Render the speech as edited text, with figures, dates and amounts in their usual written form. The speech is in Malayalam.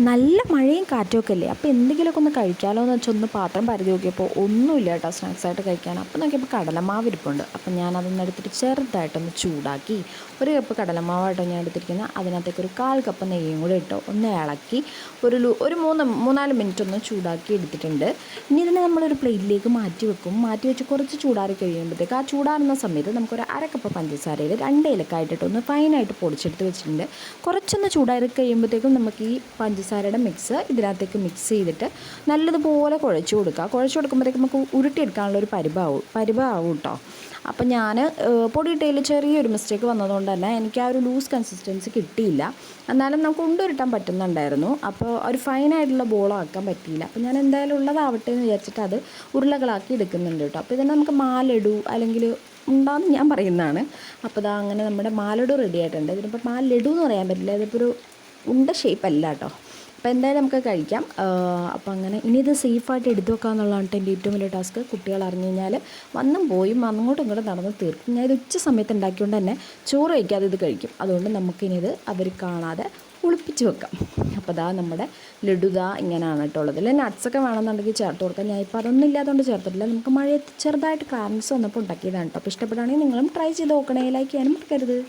നല്ല മഴയും കാറ്റുമൊക്കെ അല്ലേ, അപ്പോൾ എന്തെങ്കിലുമൊക്കെ ഒന്ന് കഴിക്കാമല്ലോ എന്ന് വെച്ചാൽ ഒന്ന് പാത്രം പരതി നോക്കിയപ്പോൾ ഒന്നുമില്ല കേട്ടോ സ്നാക്സായിട്ട് കഴിക്കാൻ. അപ്പോൾ നോക്കിയപ്പോൾ കടലമാവ് ഇരിപ്പുണ്ട്. അപ്പം ഞാൻ എടുത്തിട്ട് ചെറുതായിട്ടൊന്ന് ചൂടാക്കി ഒരു കപ്പ് കടലമാവായിട്ടോ ഞാൻ എടുത്തിരിക്കുന്നത്. അതിനകത്തേക്ക് ഒരു 1/4 കപ്പ് നെയ്യും കൂടെ ഇട്ടോ ഒന്ന് ഇളക്കി ഒരു 3-4 മിനിറ്റ് ഒന്ന് ചൂടാക്കി എടുത്തിട്ടുണ്ട്. ഇനി ഇതിനെ നമ്മളൊരു പ്ലേറ്റിലേക്ക് മാറ്റി വെക്കും. മാറ്റി വെച്ച് കുറച്ച് ചൂടാറി കഴിയുമ്പോഴത്തേക്ക് ആ ചൂടാറുന്ന സമയത്ത് നമുക്കൊരു 1/2 കപ്പ് പഞ്ചസാരയിൽ 2 ഏലക്കായിട്ടിട്ട് ഒന്ന് ഫൈനായിട്ട് പൊടിച്ചെടുത്ത് വെച്ചിട്ടുണ്ട്. കുറച്ചൊന്ന് ചൂടാറി കഴിയുമ്പോഴത്തേക്കും നമുക്ക് ഈ പഞ്ചസാരയുടെ മിക്സ് ഇതിനകത്തേക്ക് മിക്സ് ചെയ്തിട്ട് നല്ലതുപോലെ കുഴച്ച് കൊടുക്കുമ്പോഴത്തേക്കും നമുക്ക് ഉരുട്ടിയെടുക്കാനുള്ളൊരു പരിഭവമാവും കേട്ടോ. അപ്പം ഞാൻ പൊടിയിട്ടതിൽ ചെറിയൊരു മിസ്റ്റേക്ക് വന്നതുകൊണ്ട് തന്നെ എനിക്ക് ആ ഒരു ലൂസ് കൺസിസ്റ്റൻസി കിട്ടിയില്ല. എന്നാലും നമുക്ക് കൊണ്ടുവരുട്ടാൻ പറ്റുന്നുണ്ടായിരുന്നു. അപ്പോൾ ഒരു ഫൈനായിട്ടുള്ള ബോളാക്കാൻ പറ്റിയില്ല. അപ്പോൾ ഞാൻ എന്തായാലും ഉള്ളതാവട്ടെ എന്ന് വിചാരിച്ചിട്ട് അത് ഉരുളകളാക്കി എടുക്കുന്നുണ്ട് കേട്ടോ. അപ്പോൾ ഇതിനെ നമുക്ക് മാലഡു അല്ലെങ്കിൽ ഉണ്ടാകുന്ന ഞാൻ പറയുന്നതാണ്. അപ്പോൾ ഇതാ അങ്ങനെ നമ്മുടെ മാലഡു റെഡി ആയിട്ടുണ്ട്. ഇതിനിപ്പോൾ ലഡു എന്ന് പറയാൻ പറ്റില്ല, ഇതിപ്പോൾ ഒരു ഉണ്ട ഷേപ്പ് അല്ല കേട്ടോ. അപ്പോൾ എന്തായാലും നമുക്ക് കഴിക്കാം. അപ്പോൾ അങ്ങനെ ഇനി ഇത് സേഫായിട്ട് എടുത്തു വെക്കുക എന്നുള്ളതാണ് എൻ്റെ ഏറ്റവും വലിയ ടാസ്ക്. കുട്ടികൾ അറിഞ്ഞു കഴിഞ്ഞാൽ വന്നും പോയും അങ്ങോട്ടും ഇങ്ങോട്ടും നടന്ന് തീർക്കും. ഞാൻ ഇത് ഉച്ച സമയത്ത് ഉണ്ടാക്കിക്കൊണ്ട് തന്നെ ചോറ് കഴിക്കാതെ ഇത് കഴിക്കും. അതുകൊണ്ട് നമുക്കിനിത് അവർ കാണാതെ ഒളിപ്പിച്ച് വെക്കാം. അപ്പോൾ ഇതാ നമ്മുടെ ലഡുദാ ഇങ്ങനെയാണ് കേട്ടോ ഉള്ളത്. അല്ലെങ്കിൽ നട്ട്സൊക്കെ വേണമെന്നുണ്ടെങ്കിൽ ചേർത്ത് കൊടുക്കാം. ഞാൻ ഇപ്പോൾ അതൊന്നും ഇല്ലാത്തതുകൊണ്ട് ചേർത്തിട്ടില്ല. നമുക്ക് മഴയത്ത് ചെറുതായിട്ട് ക്രാൻസ് വന്നപ്പോൾ ഉണ്ടാക്കിയതാണ് കേട്ടോ. അപ്പോൾ ഇഷ്ടപ്പെടുകയാണെങ്കിൽ നിങ്ങളും ട്രൈ ചെയ്ത് നോക്കണേ. ലൈക്ക് ചെയ്യാനും മറക്കരുത്.